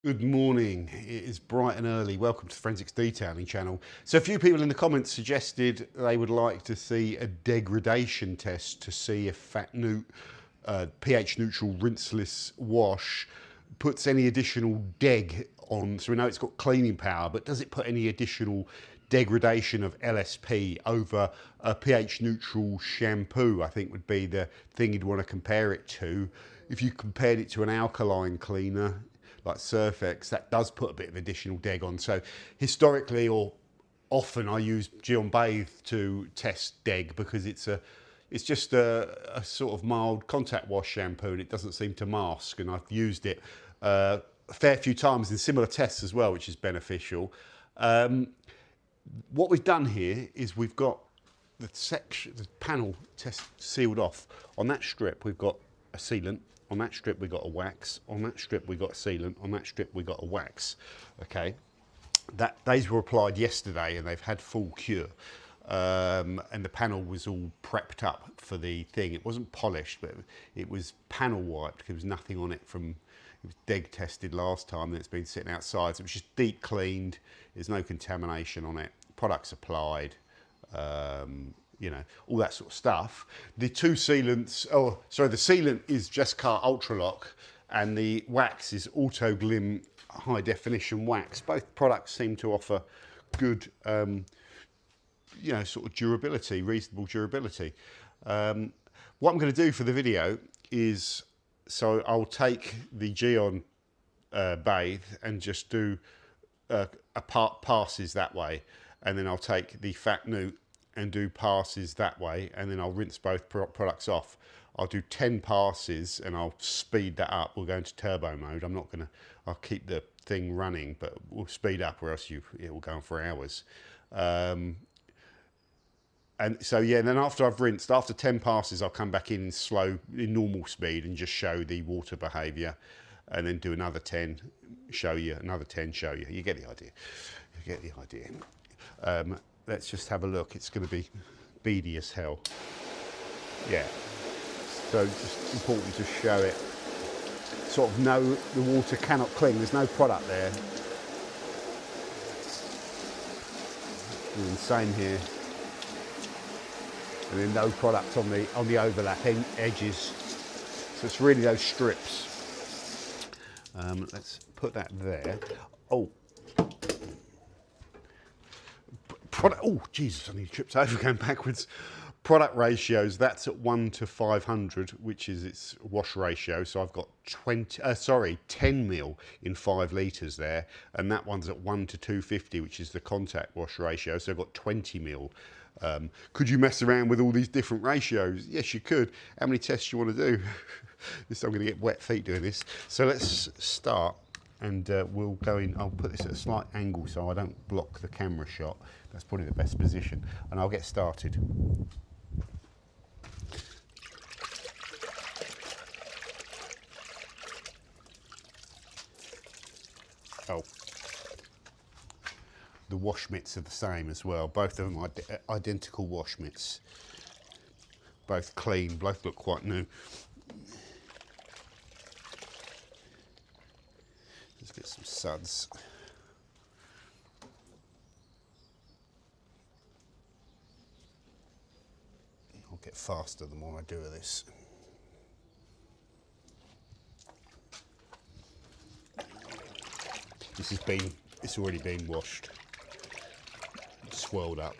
Good morning. It is bright and early. Welcome to the Forensics Detailing channel. So a few people in the comments suggested they would like to see a degradation test to see if Phat Neut pH neutral rinseless wash puts any additional deg on. So we know it's got cleaning power, but does it put any additional degradation of LSP over a pH neutral shampoo? I think would be the thing you'd want to compare it to. If you compared it to an alkaline cleaner like Surfex, that does put a bit of additional deg on. So historically or often I use Gyeon Bathe to test deg because it's just a sort of mild contact wash shampoo and it doesn't seem to mask, and I've used it a fair few times in similar tests as well, which is beneficial. What we've done here is we've got the panel test sealed off. On that strip we've got a sealant, on that strip we got a wax, on that strip we got a sealant, on that strip we got a wax. Okay, these were applied yesterday and they've had full cure, and the panel was all prepped up for the thing. It wasn't polished, but it was panel wiped. There was nothing on it from, it was deg tested last time and it's been sitting outside, so it was just deep cleaned. There's no contamination on it, products applied, you know, all that sort of stuff. The two sealants, oh sorry, the sealant is Just Car Ultra Lock and the wax is Auto Glim high definition wax. Both products seem to offer good, you know, sort of durability, reasonable durability. What I'm going to do for the video is, so I'll take the Gyeon Bathe and just do passes that way, and then I'll take the Phat Neut and do passes that way, and then I'll rinse both products off. I'll do 10 passes and I'll speed that up. We'll go into turbo mode. I'm not gonna, I'll keep the thing running, but we'll speed up or else it will go on for hours. And so yeah, and then after I've rinsed, after 10 passes, I'll come back in normal speed and just show the water behavior, and then do another 10, show you, another 10, show you. You get the idea. You get the idea. Let's just have a look. It's going to be beady as hell. Yeah. So it's just important to show it. Sort of know the water cannot cling. There's no product there. And the same here. And then no product on the overlapping edges. So it's really those strips. Let's put that there. Oh. Oh Jesus, I need tripped over going backwards. Product ratios, that's at 1 to 500, which is its wash ratio. So I've got 10 mil in 5 litres there, and that one's at 1 to 250, which is the contact wash ratio. So I've got 20 mil. Could you mess around with all these different ratios? Yes, you could. How many tests do you want to do? I'm going to get wet feet doing this. So let's start. And we'll go in, I'll put this at a slight angle so I don't block the camera shot. That's probably the best position. And I'll get started. Oh. The wash mitts are the same as well. Both of them are identical wash mitts. Both clean, both look quite new. Let's get some suds. I'll get faster the more I do of this. It's already been washed, swirled up.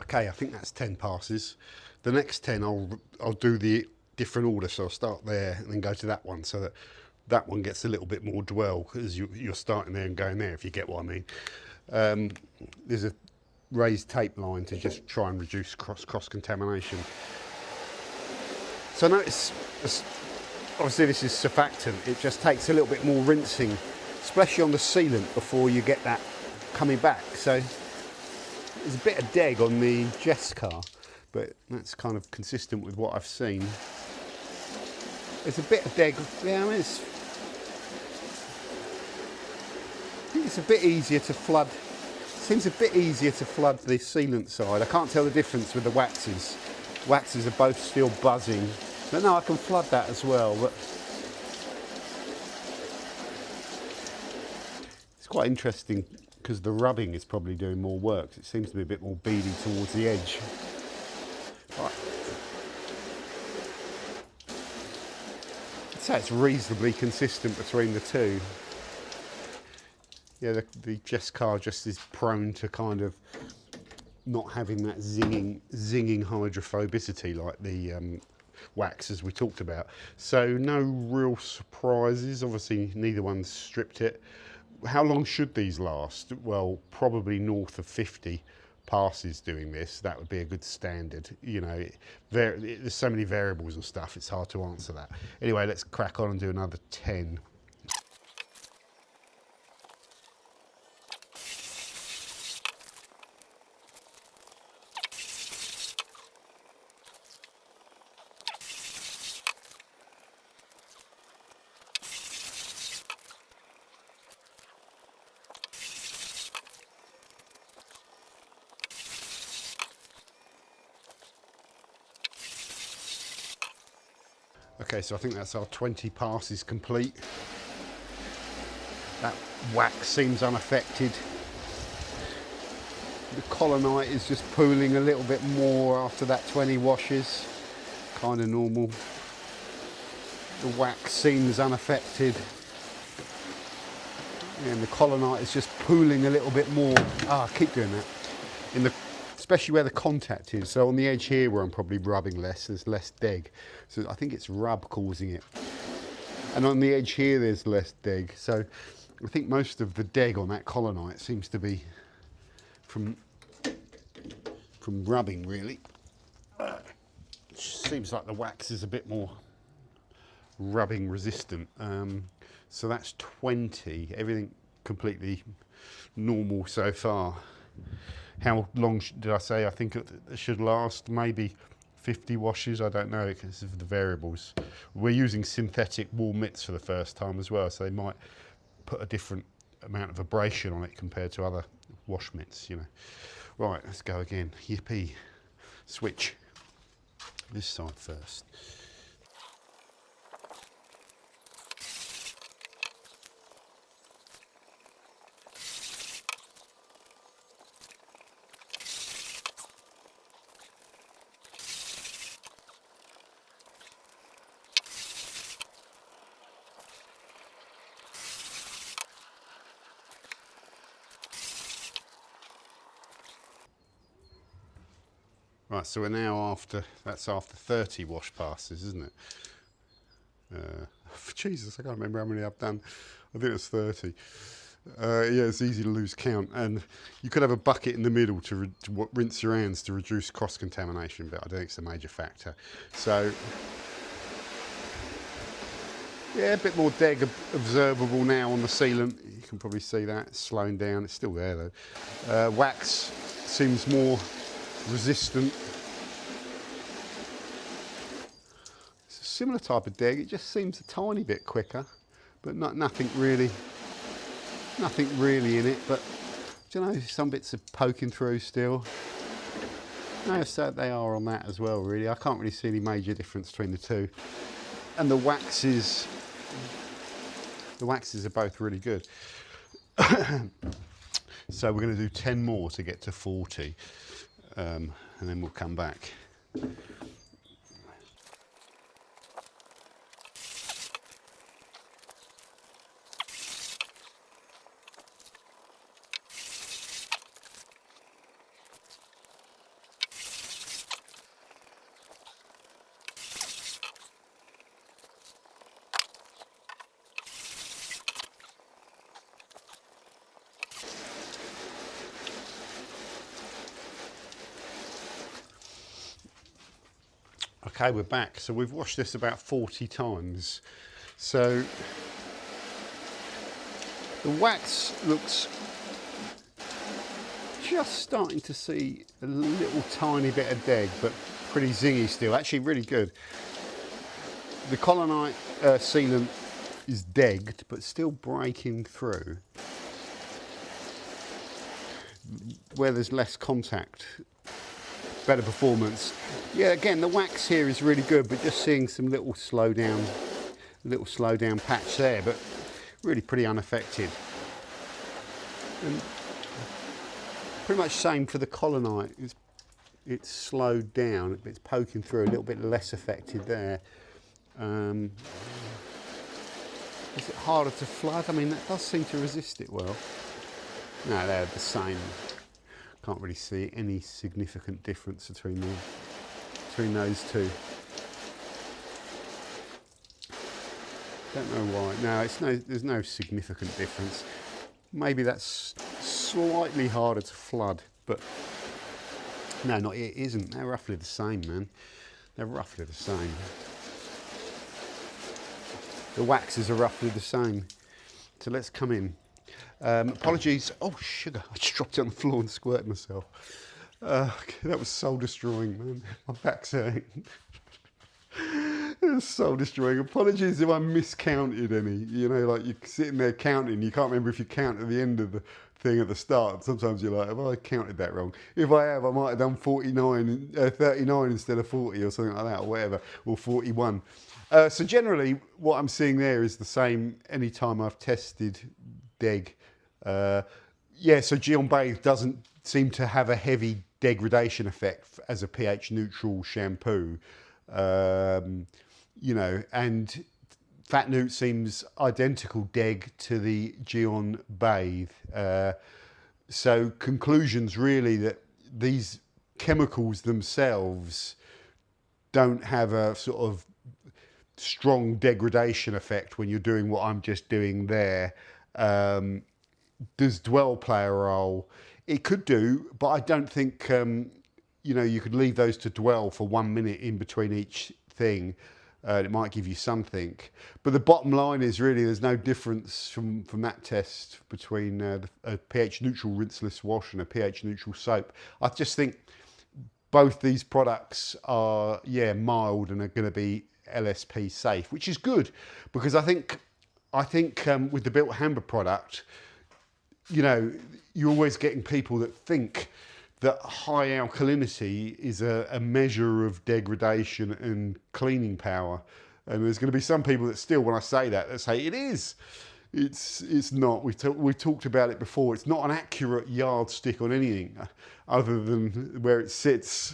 Okay, I think that's 10 passes. The next 10 I'll do the different order, so I'll start there and then go to that one, so that that one gets a little bit more dwell because you're starting there and going there, if you get what I mean. There's a raised tape line to just try and reduce cross contamination. So notice, obviously this is surfactant, it just takes a little bit more rinsing, especially on the sealant, before you get that coming back. So there's a bit of deg on the Jess car, but that's kind of consistent with what I've seen. There's a bit of deg, yeah, I mean, I think it's a bit easier to flood. Seems a bit easier to flood the sealant side. I can't tell the difference with the waxes. Waxes are both still buzzing. But no, I can flood that as well. But it's quite interesting because the rubbing is probably doing more work. It seems to be a bit more beady towards the edge. Right. I'd say it's reasonably consistent between the two. Yeah, the Jess car just is prone to kind of not having that zinging hydrophobicity like the wax, as we talked about. So no real surprises. Obviously, neither one's stripped it. How long should these last? Well, probably north of 50 passes doing this. That would be a good standard. You know, there's so many variables and stuff, it's hard to answer that. Anyway, let's crack on and do another 10. Okay, so I think that's our 20 passes complete. That wax seems unaffected. The colonite is just pooling a little bit more after that 20 washes. Kind of normal. The wax seems unaffected. And the colonite is just pooling a little bit more. I keep doing that. Especially where the contact is. So on the edge here where I'm probably rubbing less, there's less deg. So I think it's rub causing it. And on the edge here there's less deg. So I think most of the deg on that colonite seems to be from rubbing, really. Seems like the wax is a bit more rubbing resistant. So that's 20, everything completely normal so far. How long did I say I think it should last? Maybe 50 washes, I don't know, because of the variables. We're using synthetic wool mitts for the first time as well, so they might put a different amount of abrasion on it compared to other wash mitts, you know. Right, let's go again. Yippee. Switch. This side first. Right, so we're now that's after 30 wash passes, isn't it? Jesus, I can't remember how many I've done. I think it's 30. Yeah, it's easy to lose count. And you could have a bucket in the middle to rinse your hands to reduce cross-contamination, but I don't think it's a major factor. So, yeah, a bit more deg observable now on the sealant. You can probably see that, it's slowing down. It's still there though. Wax seems more resistant. It's a similar type of deg, it just seems a tiny bit quicker, but nothing really in it. But do you know, some bits are poking through still. No, so they are on that as well, really. I can't really see any major difference between the two. And the waxes are both really good. So we're going to do 10 more to get to 40. And then we'll come back. Okay, we're back. So we've washed this about 40 times. So the wax looks just starting to see a little tiny bit of deg, but pretty zingy still. Actually really good. The colonite sealant is degged, but still breaking through. Where there's less contact, better performance. Yeah, again, the wax here is really good, but just seeing some little slow down patch there, but really pretty unaffected. And pretty much same for the colonite. It's slowed down, it's poking through, a little bit less affected there. Is it harder to flood? I mean, that does seem to resist it well. No, they're the same. Can't really see any significant difference between those two. Don't know why. No, there's no significant difference. Maybe that's slightly harder to flood, but no, it isn't. They're roughly the same, man. They're roughly the same. The waxes are roughly the same. So let's come in. Apologies. Oh, sugar. I just dropped it on the floor and squirted myself. That was soul destroying, man. My back's hurting. It was soul destroying. Apologies if I miscounted any. You know, like you're sitting there counting, you can't remember if you count at the end of the thing at the start. Sometimes you're like, have I counted that wrong? If I have, I might have done 39 instead of 40 or something like that, or whatever, or 41. So generally, what I'm seeing there is the same any time I've tested deg. Yeah, so Gyeon Bathe doesn't seem to have a heavy degradation effect as a pH neutral shampoo. You know, and Phat Neut seems identical deg to the Gyeon Bathe. So conclusions really that these chemicals themselves don't have a sort of strong degradation effect when you're doing what I'm just doing there. Does dwell play a role? It could do, but I don't think you know, you could leave those to dwell for 1 minute in between each thing. It might give you something, but the bottom line is really there's no difference from that test between a pH neutral rinseless wash and a pH neutral soap. I just think both these products are mild and are going to be LSP safe, which is good, because I think with the Bilt Hamber product, you know, you're always getting people that think that high alkalinity is a measure of degradation and cleaning power, and there's going to be some people that still, when I say that say it is. It's not. We've talked about it before. It's not an accurate yardstick on anything other than where it sits.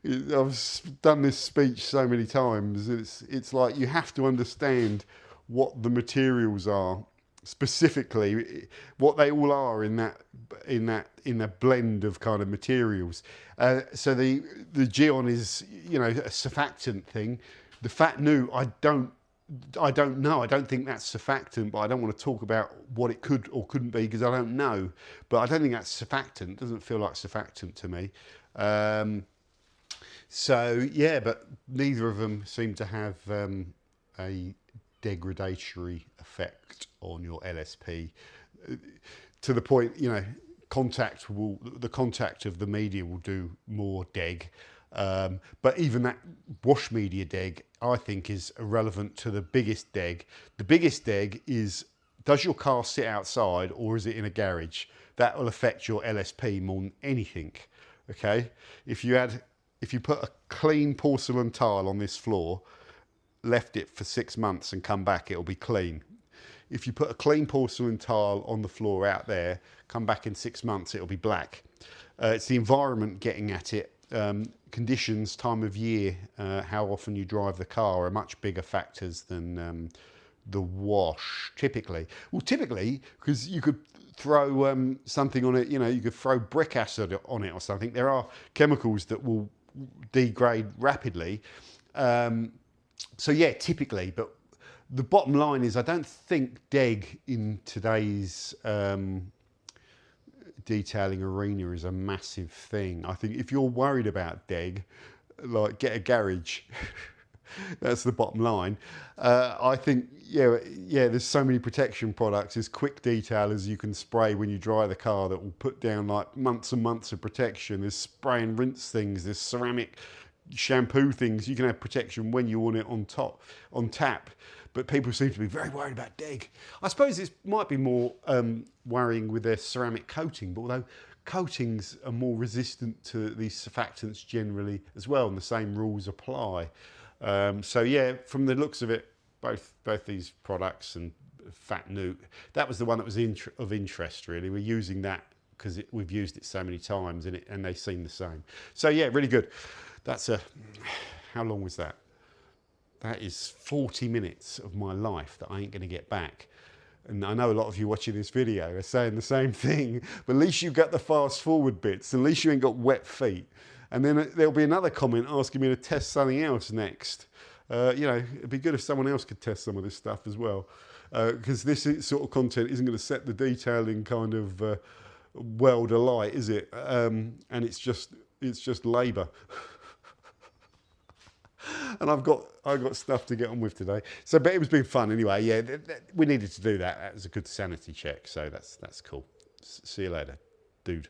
I've done this speech so many times. It's like you have to understand what the materials are, specifically what they all are in that blend of kind of materials. So the Gyeon is, you know, a surfactant thing. The Phat Neut, I don't know. I don't think that's surfactant, but I don't want to talk about what it could or couldn't be because I don't know. But I don't think that's surfactant. It doesn't feel like surfactant to me. So yeah, but neither of them seem to have a degradatory effect on your LSP to the point, you know, the contact of the media will do more deg. But even that wash media deg, I think, is irrelevant to the biggest deg. The biggest deg is, does your car sit outside or is it in a garage? That will affect your LSP more than anything. Okay, if you put a clean porcelain tile on this floor, left it for 6 months and come back, it'll be clean. If you put a clean porcelain tile on the floor out there, come back in 6 months, it'll be black. It's the environment getting at it. Conditions, time of year, how often you drive the car are much bigger factors than the wash, typically. Well, typically, because you could throw something on it, you know, you could throw brick acid on it or something. There are chemicals that will degrade rapidly. So yeah, typically, but the bottom line is I don't think deg in today's detailing arena is a massive thing. I think if you're worried about deg, like get a garage. That's the bottom line. I think, yeah, there's so many protection products. There's quick detailers you can spray when you dry the car that will put down like months and months of protection. There's spray and rinse things. There's ceramic shampoo things. You can have protection when you want it on tap. But people seem to be very worried about deg. I suppose it might be more worrying with their ceramic coating, but although coatings are more resistant to these surfactants generally as well, and the same rules apply. So yeah, from the looks of it, both these products and Phat Neut, that was the one that was of interest really. We're using that because we've used it so many times and they seem the same. So yeah, really good. That's how long was that? That is 40 minutes of my life that I ain't going to get back. And I know a lot of you watching this video are saying the same thing, but at least you got the fast forward bits. At least you ain't got wet feet. And then there'll be another comment asking me to test something else next. You know, it'd be good if someone else could test some of this stuff as well. Because this sort of content isn't going to set the detailing kind of world alight, is it? And it's just labour. And I've got stuff to get on with today. So, but it was been fun anyway. Yeah, we needed to do that. That was a good sanity check. So that's cool. See you later, dude.